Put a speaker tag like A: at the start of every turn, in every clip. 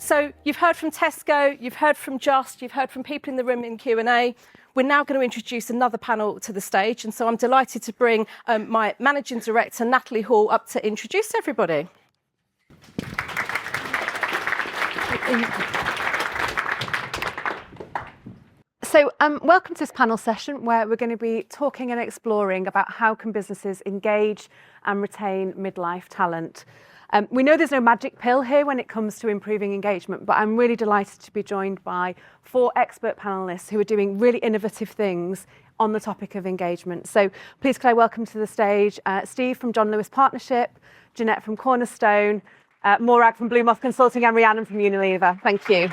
A: So you've heard from Tesco, you've heard from Just, you've heard from people in the room in Q&A. We're now going to introduce another panel to the stage, and so I'm delighted to bring my Managing Director, Natalie Hall, up to introduce everybody.
B: So welcome to this panel session where we're going to be talking and exploring about how can businesses engage and retain midlife talent. We know there's no magic pill here when it comes to improving engagement, but I'm really delighted to be joined by 4 expert panellists who are doing really innovative things on the topic of engagement. So please could I welcome to the stage Steve from John Lewis Partnership, Ginette from Cornerstone, Morag from Moth Consulting and Rhiannon from Unilever. Thank you.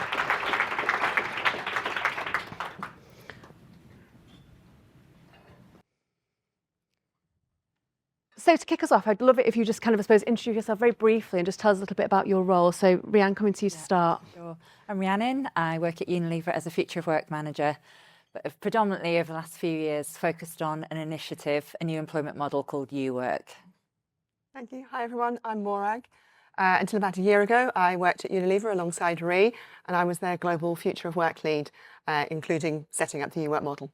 B: So to kick us off, I'd love it if you just kind of, I suppose, introduce yourself very briefly and just tell us a little bit about your role. So Rhiannon, coming to you to start.
C: Sure. I'm Rhiannon. I work at Unilever as a Future of Work manager, but have predominantly over the last few years focused on an initiative, a new employment model called UWork.
D: Thank you. Hi everyone, I'm Morag. Until about a year ago, I worked at Unilever alongside Rhiannon, and I was their Global Future of Work lead, including setting up the UWork model.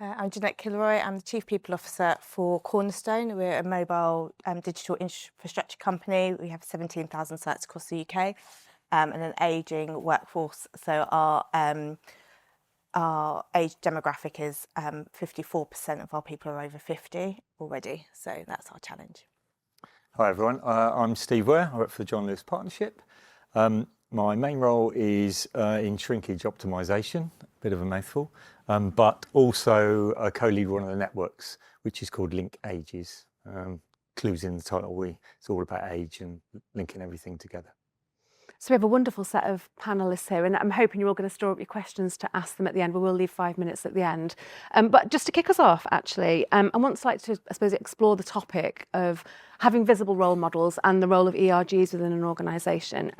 E: I'm Ginette Kilroy. I'm the Chief People Officer for Cornerstone. We're a mobile digital infrastructure company. We have 17,000 sites across the UK and an ageing workforce. So our age demographic is 54% of our people are over 50 already. So that's our challenge.
F: Hi everyone, I'm Steve Whear. I work for the John Lewis Partnership. My main role is in shrinkage optimisation, a bit of a mouthful, but also I co-lead one of the networks, which is called Link Ages. Clues in the title, it's all about age and linking everything together.
B: So we have a wonderful set of panellists here, and I'm hoping you're all going to store up your questions to ask them at the end, but we'll leave 5 minutes at the end. But just to kick us off, actually, I want to like to, I suppose, explore the topic of having visible role models and the role of ERGs within an organisation.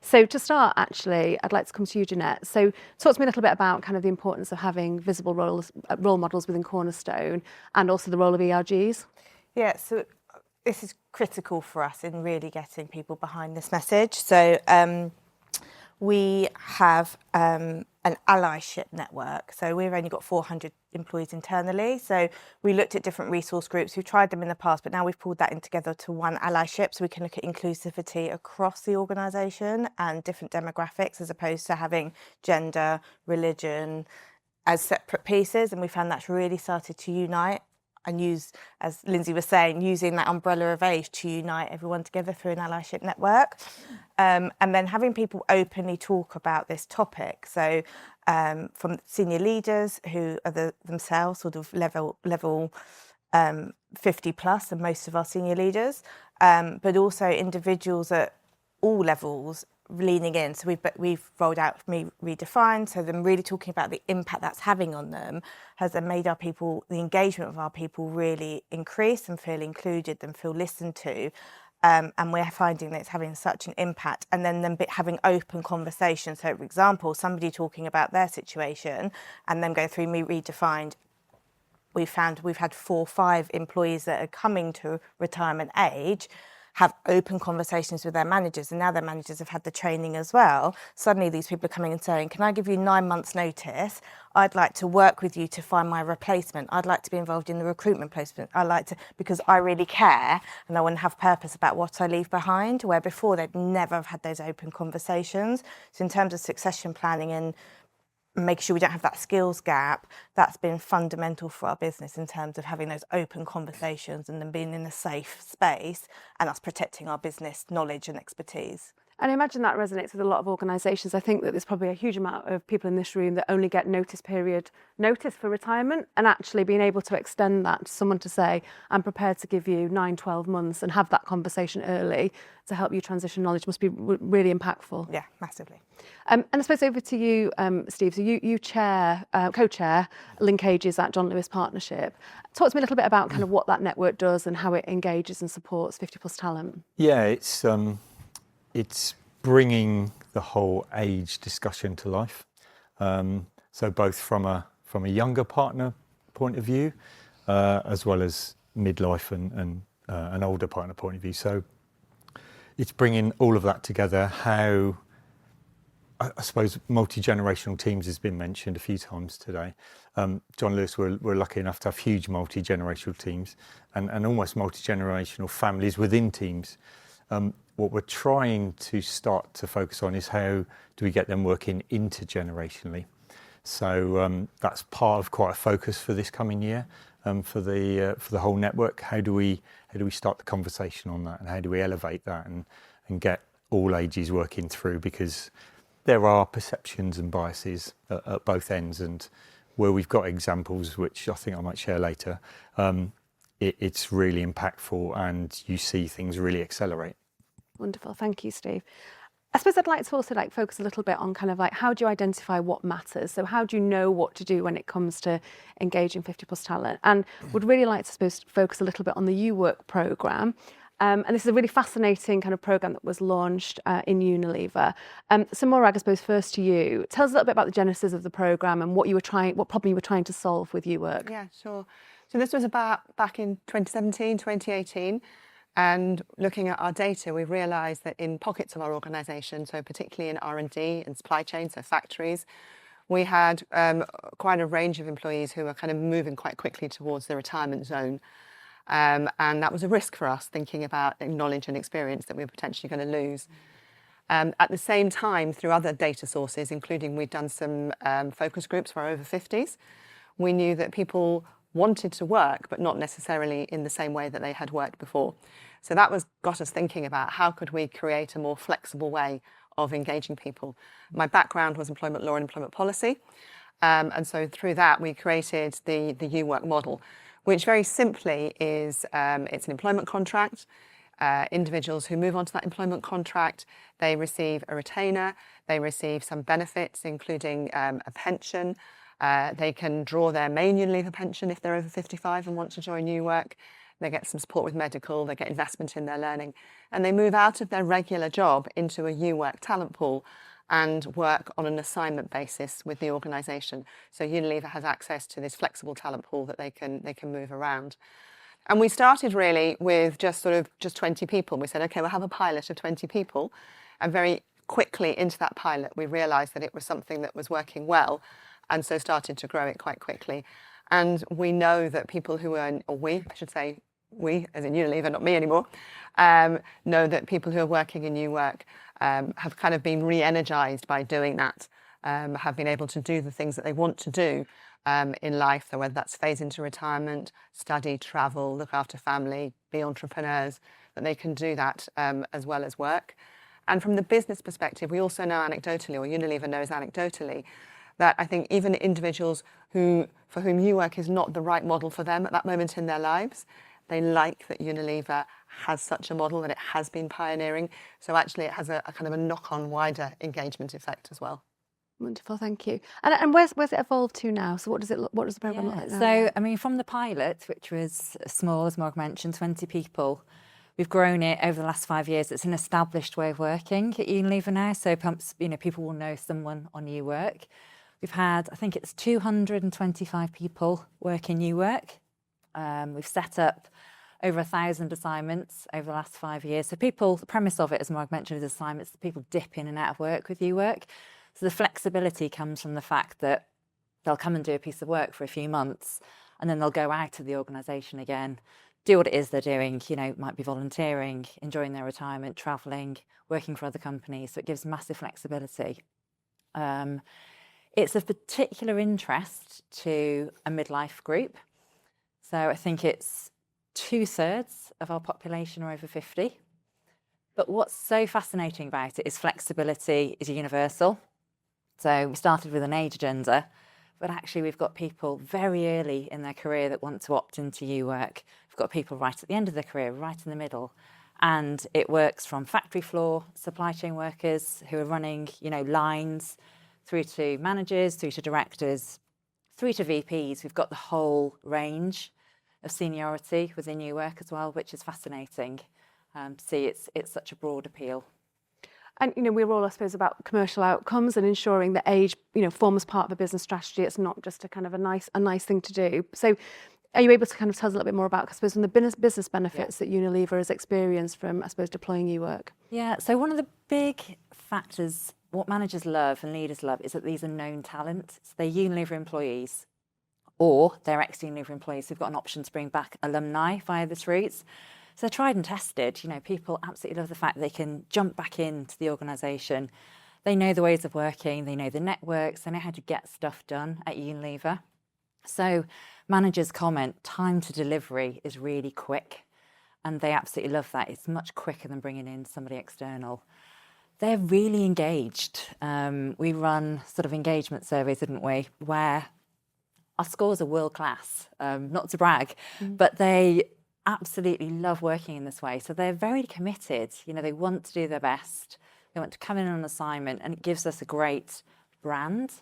B: So to start, actually, I'd like to come to you, Ginette. So talk to me a little bit about kind of the importance of having visible role models within Cornerstone and also the role of ERGs.
E: Yeah, so this is critical for us in really getting people behind this message. So we have an allyship network. So we've only got 400 employees internally. So we looked at different resource groups. We've tried them in the past, but now we've pulled that in together to one allyship so we can look at inclusivity across the organisation and different demographics as opposed to having gender, religion as separate pieces. And we found that's really started to unite and use, as Lindsay was saying, using that umbrella of age to unite everyone together through an allyship network. And then having people openly talk about this topic. So from senior leaders who are themselves sort of level 50 plus, and most of our senior leaders, but also individuals at all levels leaning in. So we've rolled out Redefined, so them really talking about the impact that's having on them has then made our people, the engagement of our people really increase and feel included and feel listened to. And we're finding that it's having such an impact, and then them having open conversations. So for example, somebody talking about their situation and then go through Redefined. We've had 4 or 5 employees that are coming to retirement age have open conversations with their managers, and now their managers have had the training as well. Suddenly these people are coming and saying, can I give you 9 months notice? I'd like to work with you to find my replacement. I'd like to be involved in the recruitment placement. I like to, because I really care and I want to have purpose about what I leave behind, where before they'd never have had those open conversations. So in terms of succession planning and making sure we don't have that skills gap, that's been fundamental for our business in terms of having those open conversations and them being in a safe space and us protecting our business knowledge and expertise.
B: And I imagine that resonates with a lot of organisations. I think that there's probably a huge amount of people in this room that only get notice for retirement, and actually being able to extend that to someone to say, I'm prepared to give you 9, 12 months and have that conversation early to help you transition knowledge must be really impactful.
E: Yeah, massively.
B: And I suppose over to you, Steve. So you co-chair Link Ages at John Lewis Partnership. Talk to me a little bit about kind of what that network does and how it engages and supports 50 plus talent.
F: Yeah, it's bringing the whole age discussion to life. So both from a younger partner point of view, as well as midlife and an older partner point of view. So it's bringing all of that together, how I suppose multi-generational teams has been mentioned a few times today. John Lewis, we're lucky enough to have huge multi-generational teams and almost multi-generational families within teams. What we're trying to start to focus on is how do we get them working intergenerationally. So that's part of quite a focus for this coming year, for the whole network. How do we start the conversation on that, and how do we elevate that and get all ages working through, because there are perceptions and biases at both ends, and where we've got examples, which I think I might share later, it's really impactful and you see things really accelerate.
B: Wonderful, thank you, Steve. I suppose I'd like to also focus a little bit on kind of how do you identify what matters? So how do you know what to do when it comes to engaging 50+ talent? And would really like to focus a little bit on the UWork programme. And this is a really fascinating kind of programme that was launched in Unilever. So Morag, I suppose first to you, tell us a little bit about the genesis of the programme and what problem you were trying to solve with UWork.
D: Yeah, sure. So this was about back in 2017, 2018. And looking at our data, we realised that in pockets of our organisation, so particularly in R&D and supply chain, so factories, we had quite a range of employees who were kind of moving quite quickly towards the retirement zone. And that was a risk for us, thinking about knowledge and experience that we were potentially going to lose. At the same time, through other data sources, including we'd done some focus groups for over-50s, we knew that people wanted to work, but not necessarily in the same way that they had worked before. So that got us thinking about how could we create a more flexible way of engaging people. My background was employment law and employment policy. And so through that, we created the UWork model, which very simply is, it's an employment contract. Individuals who move on to that employment contract, they receive a retainer, they receive some benefits, including a pension. They can draw their main Unilever pension if they're over 55 and want to join UWork. They get some support with medical, they get investment in their learning, and they move out of their regular job into a UWork talent pool and work on an assignment basis with the organisation. So Unilever has access to this flexible talent pool that they can move around. And we started really with just 20 people. We said, okay, we'll have a pilot of 20 people, and very quickly into that pilot, we realised that it was something that was working well, and so started to grow it quite quickly. And we know that people who earn, or we as in Unilever, not me anymore, know that people who are working in UWork have kind of been re-energised by doing that, have been able to do the things that they want to do in life, so whether that's phase into retirement, study, travel, look after family, be entrepreneurs, that they can do that as well as work. And from the business perspective, we also know anecdotally, or Unilever knows anecdotally, that I think even individuals for whom UWork is not the right model for them at that moment in their lives, they like that Unilever has such a model, that it has been pioneering. So actually it has a kind of a knock-on wider engagement effect as well.
B: Wonderful, thank you. And where's it evolved to now? So what does the programme look like now?
C: So, I mean, from the pilot, which was small, as Morag mentioned, 20 people, we've grown it over the last 5 years. It's an established way of working at Unilever now. So, people will know someone on UWork. We've had, I think it's 225 people work in UWork. We've set up over 1,000 assignments over the last 5 years. So people, the premise of it, as Morag mentioned, is assignments that people dip in and out of work with UWork. So the flexibility comes from the fact that they'll come and do a piece of work for a few months, and then they'll go out of the organisation again, do what it is they're doing, might be volunteering, enjoying their retirement, travelling, working for other companies. So it gives massive flexibility. It's of particular interest to a midlife group. So I think it's 2/3 of our population are over 50. But what's so fascinating about it is flexibility is universal. So we started with an age agenda, but actually we've got people very early in their career that want to opt into UWork. We've got people right at the end of their career, right in the middle. And it works from factory floor, supply chain workers who are running, lines, through to managers, through to directors, through to VPs. We've got the whole range of seniority within UWork as well, which is fascinating. See, it's such a broad appeal.
B: And we're all, I suppose, about commercial outcomes and ensuring that age, forms part of a business strategy. It's not just a kind of a nice thing to do. So, are you able to kind of tell us a little bit more about, I suppose, the business benefits that Unilever has experienced from, I suppose, deploying UWork?
C: Yeah, so one of the big factors, what managers love and leaders love, is that these are known talent. So they're Unilever employees or they're ex-Unilever employees who've got an option to bring back alumni via this route. So they're tried and tested. You know, people absolutely love the fact they can jump back into the organisation. They know the ways of working, they know the networks, they know how to get stuff done at Unilever. So managers comment, time to delivery is really quick. And they absolutely love that. It's much quicker than bringing in somebody external. They're really engaged. We run sort of engagement surveys, didn't we, where our scores are world class, not to brag, but they absolutely love working in this way. So they're very committed. You know, they want to do their best. They want to come in on an assignment, and it gives us a great brand.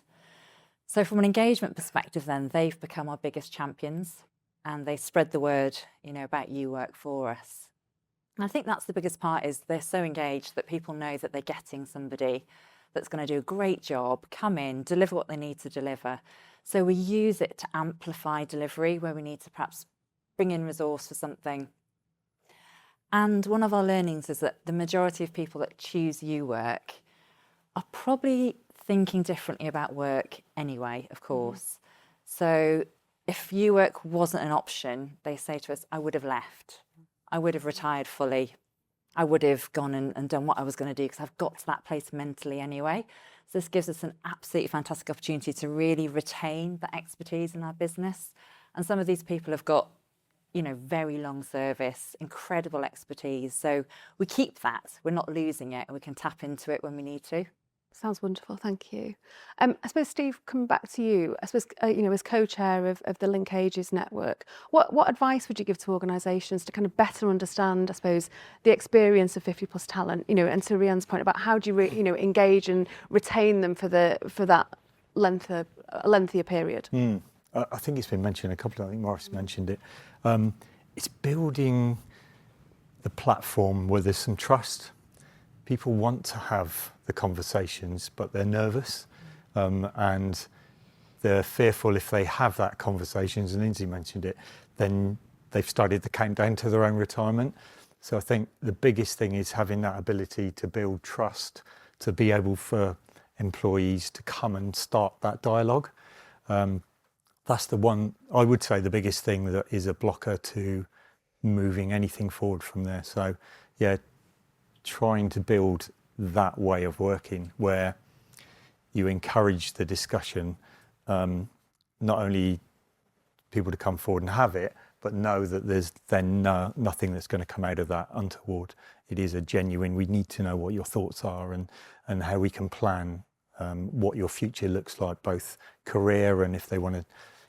C: So from an engagement perspective, then, they've become our biggest champions. And they spread the word, you know, about you work for us. And I think that's the biggest part, is they're so engaged that people know that they're getting somebody that's going to do a great job, come in, deliver what they need to deliver. So we use it to amplify delivery where we need to perhaps bring in resource for something. And one of our learnings is that the majority of people that choose you work are probably thinking differently about work anyway, of course. So if you work wasn't an option, they say to us, I would have left. I would have retired fully. I would have gone and done what I was going to do, because I've got to that place mentally anyway. So this gives us an absolutely fantastic opportunity to really retain that expertise in our business. And some of these people have got, you know, very long service, incredible expertise. So we keep that. We're not losing it, and we can tap into it when we need to.
B: Sounds wonderful, thank you. I suppose, Steve, coming back to you, I suppose, you know, as co-chair of the Linkages network, what advice would you give to organisations to kind of better understand, I suppose, the experience of 50 plus talent, you know, and to Rhiannon's point about how do you, you know, engage and retain them for that lengthier period?
F: I think it's been mentioned a couple of, I think Morris mentioned it. It's building the platform where there's some trust. People want to have the conversations, but they're nervous, and they're fearful if they have that conversations, and Lindsay mentioned it, then they've started the countdown to their own retirement. So I think the biggest thing is having that ability to build trust, to be able for employees to come and start that dialogue. That's the one, I would say, the biggest thing that is a blocker to moving anything forward from there. So yeah, trying to build that way of working where you encourage the discussion, not only people to come forward and have it, but know that there's then nothing that's going to come out of that untoward. It is a genuine, we need to know what your thoughts are and how we can plan what your future looks like, both career and if they want to,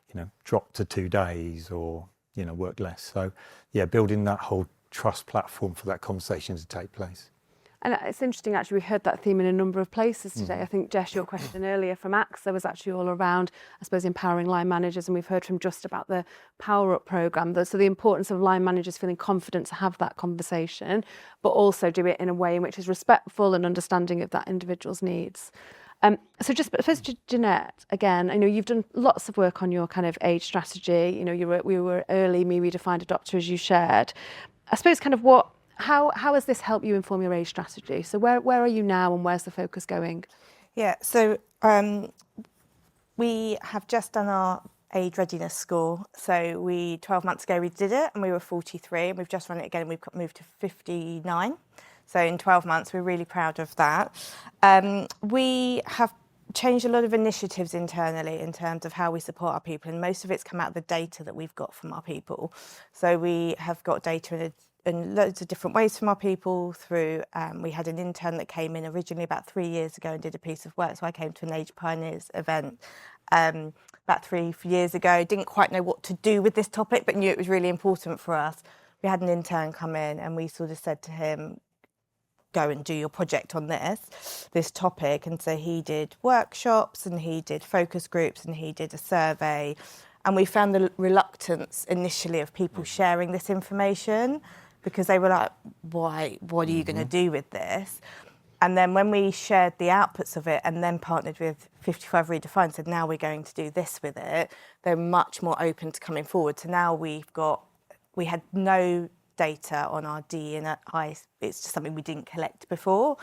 F: you know, drop to 2 days or, you know, work less. So yeah, building that whole trust platform for that conversation to take place.
B: And it's interesting, actually, we heard that theme in a number of places today. I think, Jess, your question earlier from AXA was actually all around, I suppose, empowering line managers. And we've heard from Just about the Power Up programme. So the importance of line managers feeling confident to have that conversation, but also do it in a way in which is respectful and understanding of that individual's needs. So just first to Ginette, again, I know you've done lots of work on your kind of age strategy. You know, we were early Me Redefined Adopter, as you shared. I suppose kind of how has this helped you inform your age strategy? So where are you now and where's the focus going?
E: Yeah, so we have just done our age readiness score. So 12 months ago we did it and we were 43, and we've just run it again and we've moved to 59. So in 12 months, we're really proud of that. We have changed a lot of initiatives internally in terms of how we support our people, and most of it's come out of the data that we've got from our people. So we have got data in loads of different ways from our people through, we had an intern that came in originally about 3 years ago and did a piece of work. So I came to an Age Pioneers event about 3 years ago, didn't quite know what to do with this topic, but knew it was really important for us. We had an intern come in and we sort of said to him, go and do your project on this topic. And so he did workshops and he did focus groups and he did a survey. And we found the reluctance initially of people sharing this information because they were like, why, what are you going to do with this? And then when we shared the outputs of it and then partnered with 55 Redefined, said now we're going to do this with it, they're much more open to coming forward. So now we had no data on our D&I. It's just something we didn't collect before.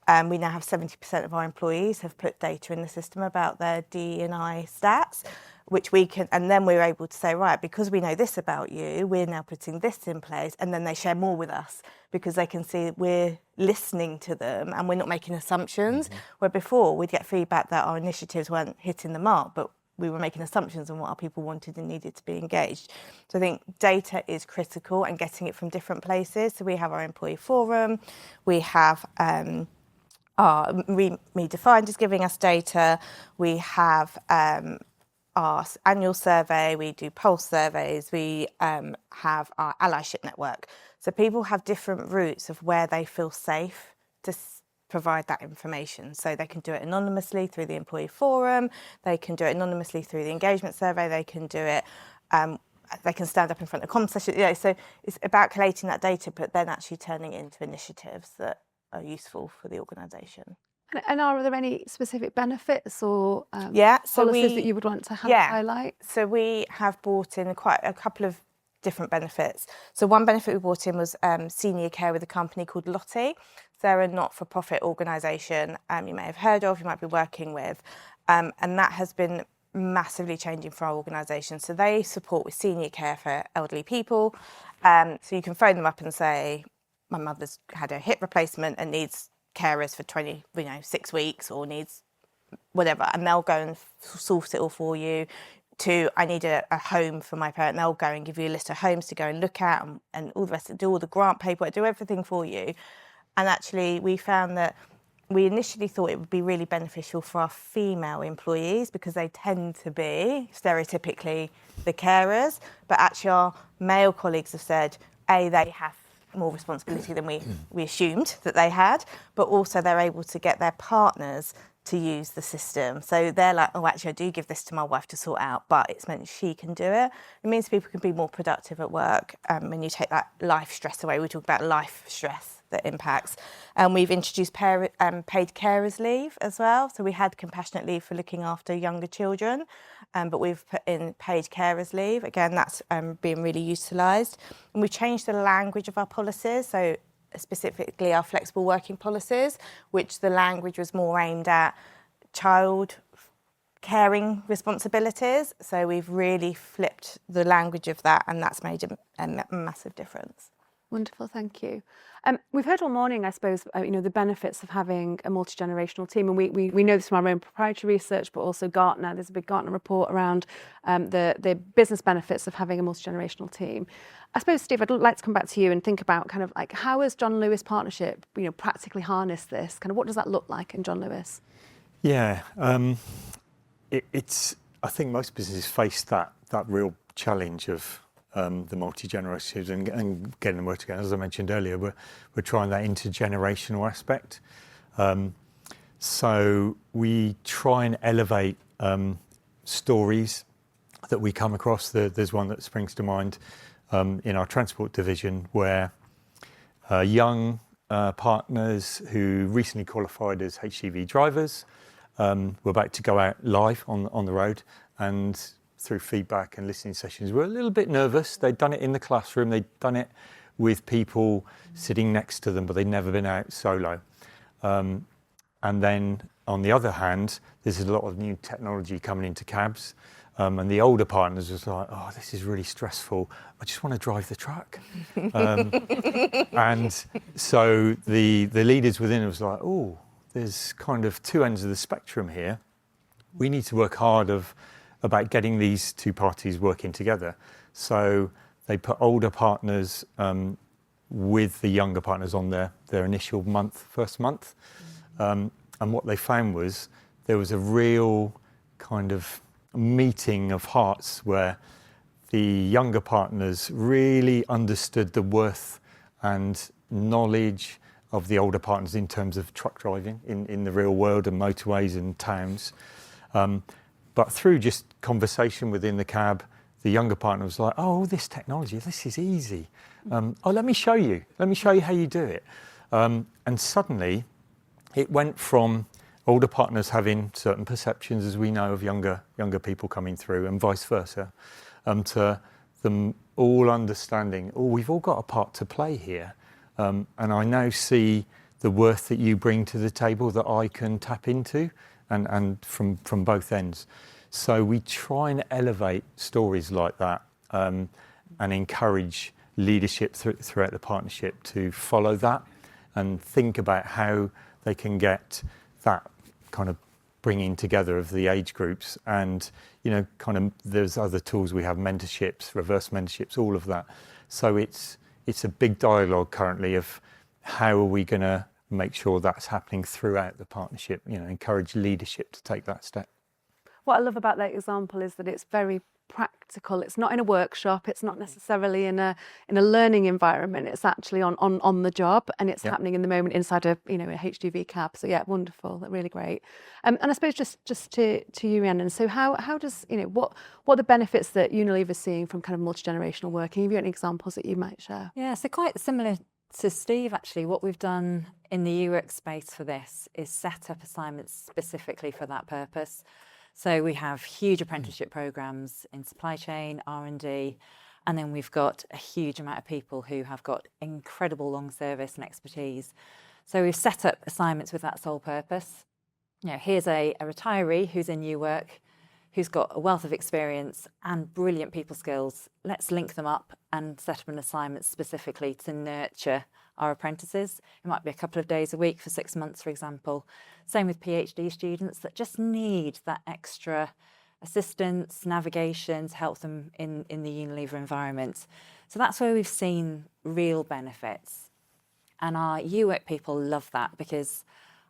E: We now have 70% of our employees have put data in the system about their D&I stats, which we can, and then we're able to say, right, because we know this about you, we're now putting this in place, and then they share more with us because they can see we're listening to them and we're not making assumptions. Where before we'd get feedback that our initiatives weren't hitting the mark, but we were making assumptions on what our people wanted and needed to be engaged. So I think data is critical and getting it from different places. So we have our employee forum, we have our Redefined is giving us data, we have our annual survey, we do pulse surveys, we have our allyship network. So people have different routes of where they feel safe to provide that information. So they can do it anonymously through the employee forum, they can do it anonymously through the engagement survey, they can do it, they can stand up in front of comm sessions. So it's about collating that data, but then actually turning it into initiatives that are useful for the organisation.
B: And are there any specific benefits or
E: so
B: policies that you would want to highlight? So
E: we have brought in quite a couple of different benefits. So one benefit we brought in was senior care with a company called Lottie. They're a not-for-profit organisation you may have heard of, you might be working with, and that has been massively changing for our organisation. So they support with senior care for elderly people. So you can phone them up and say, my mother's had a hip replacement and needs carers for 6 weeks or needs whatever, and they'll go and source it all for you. I need a home for my parent, they'll go and give you a list of homes to go and look at and all the rest, do all the grant paperwork, do everything for you. And actually we found that we initially thought it would be really beneficial for our female employees because they tend to be stereotypically the carers, but actually our male colleagues have said, they have more responsibility than we assumed that they had, but also they're able to get their partners to use the system. So they're like, oh, actually, I do give this to my wife to sort out, but it's meant she can do it. It means people can be more productive at work when you take that life stress away. We talk about life stress that impacts. And we've introduced paid carers leave as well. So we had compassionate leave for looking after younger children, but we've put in paid carers leave. Again, that's being really utilised. And we changed the language of our policies. So specifically our flexible working policies, which the language was more aimed at child caring responsibilities. So we've really flipped the language of that, and that's made a massive difference.
B: Wonderful, thank you. We've heard all morning, I suppose, the benefits of having a multi-generational team, and we know this from our own proprietary research, but also Gartner. There's a big Gartner report around the business benefits of having a multi-generational team. I suppose, Steve, I'd like to come back to you and think about kind of like how has John Lewis Partnership, practically harnessed this? Kind of what does that look like in John Lewis?
F: Yeah, it's. I think most businesses face that real challenge of the multi-generations and getting them work together. As I mentioned earlier, we're trying that intergenerational aspect. So we try and elevate stories that we come across. There's one that springs to mind in our transport division where young partners who recently qualified as HGV drivers were about to go out live on the road, and through feedback and listening sessions, were a little bit nervous. They'd done it in the classroom, they'd done it with people sitting next to them, but they'd never been out solo. And then on the other hand, there's a lot of new technology coming into cabs. And the older partners was like, oh, this is really stressful. I just want to drive the truck. And so the leaders within it was like, oh, there's kind of two ends of the spectrum here. We need to work hard about getting these two parties working together. So they put older partners with the younger partners on their initial first month. And what they found was there was a real kind of meeting of hearts where the younger partners really understood the worth and knowledge of the older partners in terms of truck driving in the real world and motorways and towns. But through just conversation within the cab, the younger partner was like, oh, this technology, this is easy. Let me show you how you do it. And suddenly it went from older partners having certain perceptions, as we know, of younger people coming through, and vice versa, to them all understanding, we've all got a part to play here. And I now see the worth that you bring to the table that I can tap into, and from both ends. So we try and elevate stories like that, and encourage leadership throughout the partnership to follow that and think about how they can get that kind of bringing together of the age groups. And kind of there's other tools we have, mentorships, reverse mentorships, all of that. So it's a big dialogue currently of how are we going to make sure that's happening throughout the partnership, encourage leadership to take that step.
B: What I love about that example is that it's very practical. It's not in a workshop. It's not necessarily in a learning environment. It's actually on the job, and it's happening in the moment inside a a HGV cab. So yeah, wonderful, really great. And I suppose just to you, Rhiannon. So how does what are the benefits that Unilever is seeing from kind of multi-generational working? Have you got any examples that you might share?
C: Yeah, so quite similar to Steve, actually. What we've done in the UX space for this is set up assignments specifically for that purpose. So we have huge apprenticeship programs in supply chain, R&D, and then we've got a huge amount of people who have got incredible long service and expertise. So we've set up assignments with that sole purpose. Here's a retiree who's in new work, who's got a wealth of experience and brilliant people skills. Let's link them up and set up an assignment specifically to nurture our apprentices. It might be a couple of days a week for 6 months, for example. Same with PhD students that just need that extra assistance, navigation to help them in the Unilever environment. So that's where we've seen real benefits. And our UX people love that, because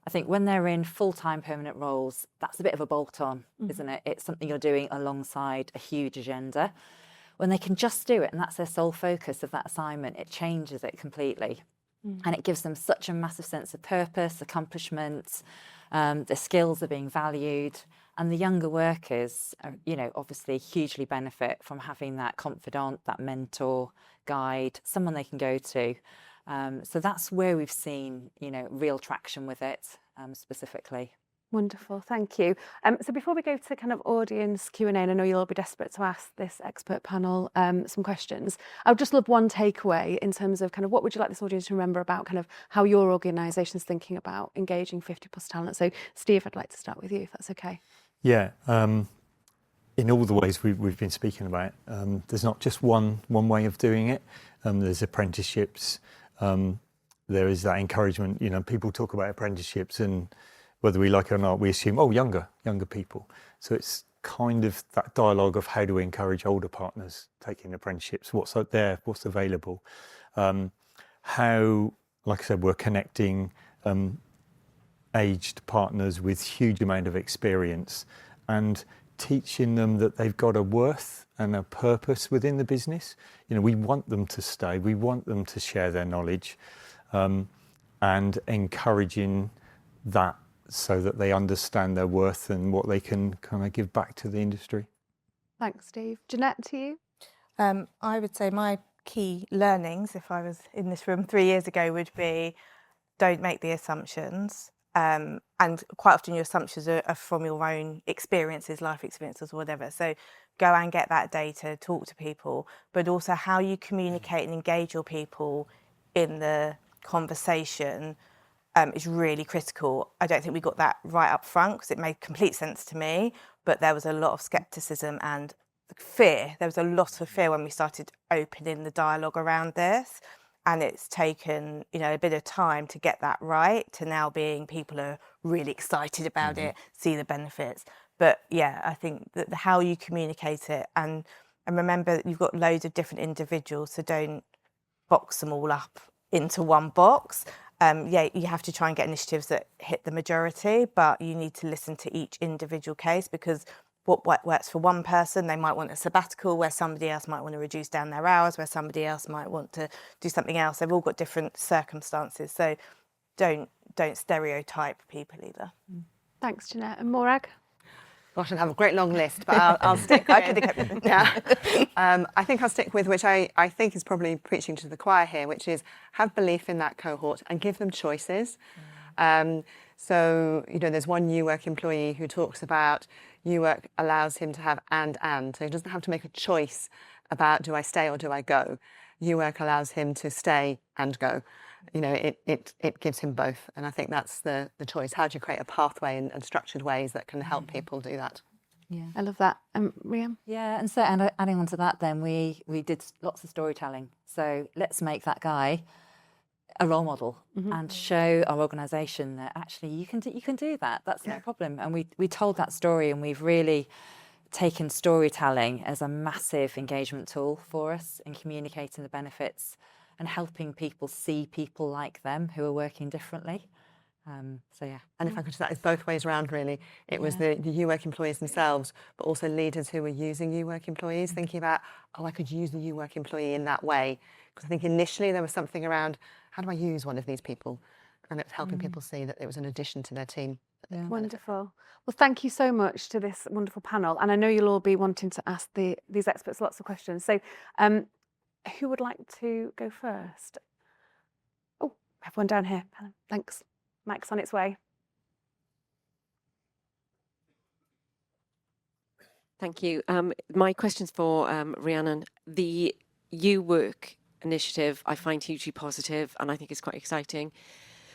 C: I think when they're in full-time permanent roles, that's a bit of a bolt-on, isn't it? It's something you're doing alongside a huge agenda. When they can just do it, and that's their sole focus of that assignment, it changes it completely. And it gives them such a massive sense of purpose, accomplishment, their skills are being valued. And the younger workers, obviously hugely benefit from having that confidant, that mentor, guide, someone they can go to. So that's where we've seen, real traction with it specifically.
B: Wonderful, thank you. So before we go to kind of audience Q&A, and I know you'll all be desperate to ask this expert panel some questions, I would just love one takeaway in terms of kind of what would you like this audience to remember about kind of how your organisation is thinking about engaging 50 plus talent. So Steve, I'd like to start with you, if that's okay.
F: Yeah, in all the ways we've been speaking about, there's not just one way of doing it. There's apprenticeships, there is that encouragement. People talk about apprenticeships, and whether we like it or not, we assume, younger people. So it's kind of that dialogue of how do we encourage older partners taking apprenticeships, what's out there, what's available. How, like I said, we're connecting aged partners with huge amount of experience and teaching them that they've got a worth and a purpose within the business. We want them to stay, we want them to share their knowledge, and encouraging that so that they understand their worth and what they can kind of give back to the industry.
B: Thanks, Steve. Ginette, to you?
E: I would say my key learnings, if I was in this room 3 years ago, would be don't make the assumptions. And quite often your assumptions are from your own experiences, life experiences or whatever. So go and get that data, talk to people, but also how you communicate and engage your people in the conversation is really critical. I don't think we got that right up front because it made complete sense to me, but there was a lot of scepticism and fear. There was a lot of fear when we started opening the dialogue around this, and it's taken a bit of time to get that right, to now being people are really excited about it, see the benefits. But yeah, I think that how you communicate it, and remember that you've got loads of different individuals, so don't box them all up into one box. You have to try and get initiatives that hit the majority, but you need to listen to each individual case, because what works for one person, they might want a sabbatical, where somebody else might want to reduce down their hours, where somebody else might want to do something else. They've all got different circumstances, so don't stereotype people either.
B: Thanks, Ginette. And Morag?
D: Gosh, I have a great long list, but I'll stick with I think I'll stick with, which I think is probably preaching to the choir here, which is have belief in that cohort and give them choices. So, there's one new work employee who talks about new work allows him to have and. So he doesn't have to make a choice about do I stay or do I go. UWork allows him to stay and go. You know, it gives him both. And I think that's the choice. How do you create a pathway and structured ways that can help people do that?
C: Yeah.
B: I love that. Rhiannon?
C: Yeah, and so adding on to that, then we did lots of storytelling. So let's make that guy a role model and show our organisation that actually you can do that. That's no problem. And we told that story, and we've really taken storytelling as a massive engagement tool for us in communicating the benefits and helping people see people like them who are working differently. So yeah.
D: And if I could just, that is both ways around really. It was the UWork employees themselves, but also leaders who were using UWork employees, thinking about, I could use the UWork employee in that way. Because I think initially there was something around, how do I use one of these people? And it was helping people see that it was an addition to their team.
C: Yeah.
B: Wonderful. Well, thank you so much to this wonderful panel. And I know you'll all be wanting to ask these experts lots of questions. So who would like to go first? Oh, we have one down here. Helen, thanks. Mike's on its way.
G: Thank you. My question's for Rhiannon. The UWork initiative I find hugely positive, and I think it's quite exciting.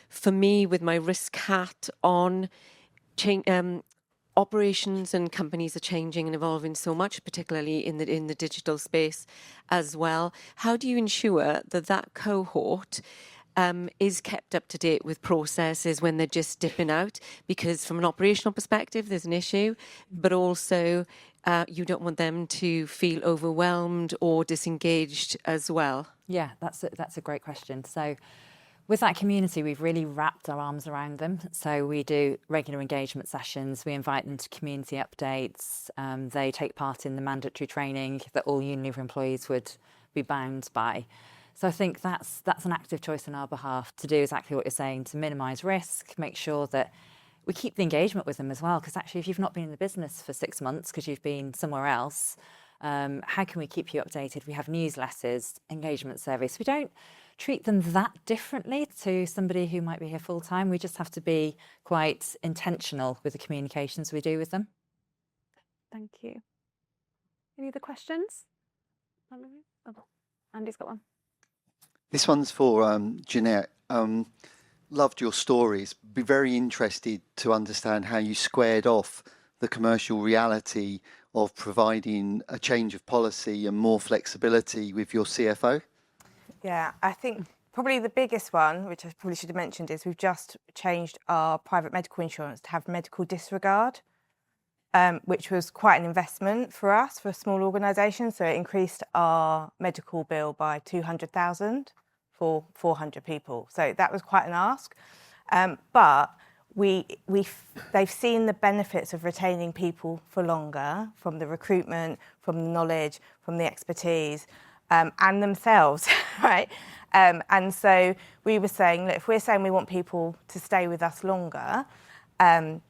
G: For me, with my risk hat on, operations and companies are changing and evolving so much, particularly in the digital space as well. How do you ensure that cohort is kept up to date with processes when they're just dipping out? Because from an operational perspective, there's an issue, but also you don't want them to feel overwhelmed or disengaged as well.
C: Yeah, that's a great question. So with that community, we've really wrapped our arms around them. So we do regular engagement sessions. We invite them to community updates. They take part in the mandatory training that all Unilever employees would be bound by. So I think that's an active choice on our behalf to do exactly what you're saying, to minimise risk, make sure that we keep the engagement with them as well. Because actually, if you've not been in the business for 6 months because you've been somewhere else, how can we keep you updated? We have newsletters, engagement surveys. We don't treat them that differently to somebody who might be here full time. We just have to be quite intentional with the communications we do with them.
B: Thank you. Any other questions? Oh, Andy's got one.
H: This one's for Ginette. Loved your stories. Be very interested to understand how you squared off the commercial reality of providing a change of policy and more flexibility with your CFO.
E: Yeah, I think probably the biggest one, which I probably should have mentioned, is we've just changed our private medical insurance to have medical disregard, which was quite an investment for us, for a small organisation. So it increased our medical bill by 200,000 for 400 people. So that was quite an ask. But they've seen the benefits of retaining people for longer, from the recruitment, from the knowledge, from the expertise, and themselves, right? And so we were saying, look, if we're saying we want people to stay with us longer, and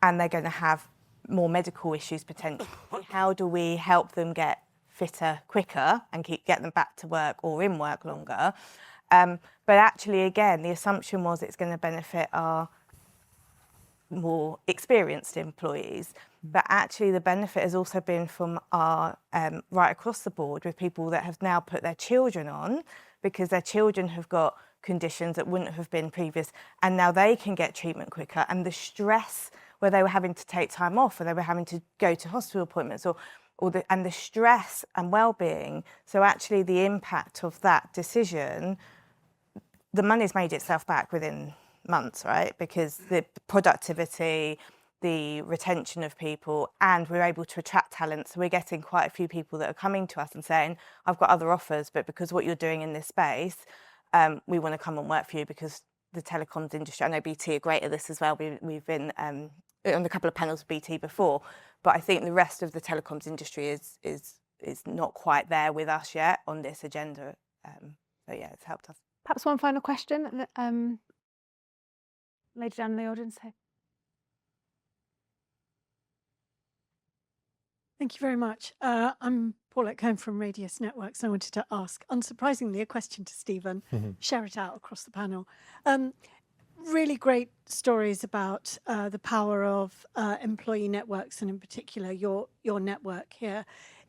E: they're going to have more medical issues potentially, how do we help them get fitter quicker and get them back to work or in work longer? But actually, again, the assumption was it's going to benefit our more experienced employees. But actually, the benefit has also been from our right across the board, with people that have now put their children on because their children have got conditions that wouldn't have been previous, and now they can get treatment quicker. And the stress where they were having to take time off, or they were having to go to hospital appointments, and the stress and well-being. So actually, the impact of that decision, the money's made itself back within months, right? Because the productivity, the retention of people, and we're able to attract talent. So we're getting quite a few people that are coming to us and saying, I've got other offers, but because what you're doing in this space, we want to come and work for you, because the telecoms industry, I know BT are great at this as well. We've been on a couple of panels with BT before, but I think the rest of the telecoms industry is not quite there with us yet on this agenda. So yeah, it's helped us.
B: Perhaps one final question. Lady down in the audience here.
I: Thank you very much. I'm Paulette Cohn from Radius Networks. I wanted to ask, unsurprisingly, a question to Stephen. Share it out across the panel. Really great stories about the power of employee networks, and in particular your network here.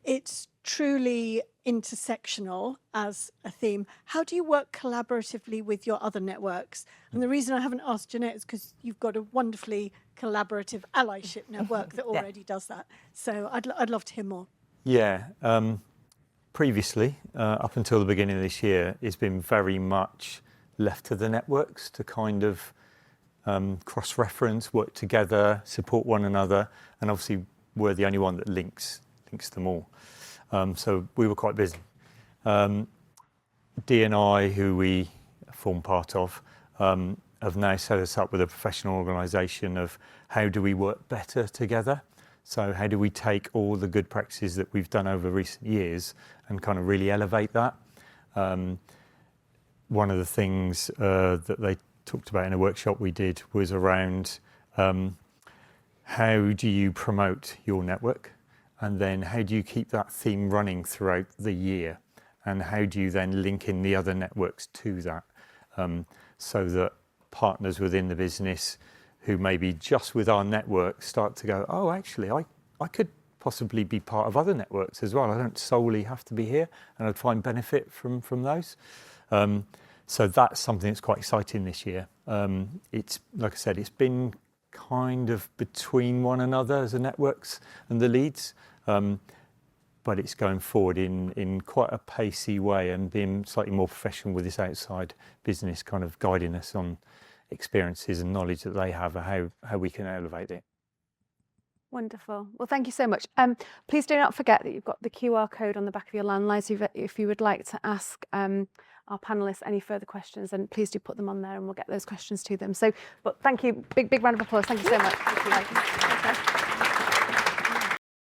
I: it's truly intersectional as a theme. How do you work collaboratively with your other networks? And the reason I haven't asked Ginette is because you've got a wonderfully collaborative allyship network that already does that. So I'd love to hear more.
F: Yeah. Previously, up until the beginning of this year, it's been very much left to the networks to kind of cross-reference, work together, support one another, and obviously we're the only one that links them all. So we were quite busy. D&I, who we form part of, have now set us up with a professional organisation of how do we work better together. So how do we take all the good practices that we've done over recent years and kind of really elevate that? One of the things that they talked about in a workshop we did was around how do you promote your network, and then how do you keep that theme running throughout the year, and how do you then link in the other networks to that, so that partners within the business who maybe just with our network start to go, oh, actually, I could possibly be part of other networks as well. I don't solely have to be here, and I'd find benefit from those. So that's something that's quite exciting this year. It's, like I said, it's been kind of between one another as the networks and the leads, but it's going forward in quite a pacey way and being slightly more professional with this outside business kind of guiding us on experiences and knowledge that they have and how we can elevate it.
B: Wonderful. Well, thank you so much. Please do not forget that you've got the QR code on the back of your landline. If you would like to ask our panellists any further questions, then please do put them on there and we'll get those questions to them. So, but thank you. Big round of applause. Thank you so much. Thank you.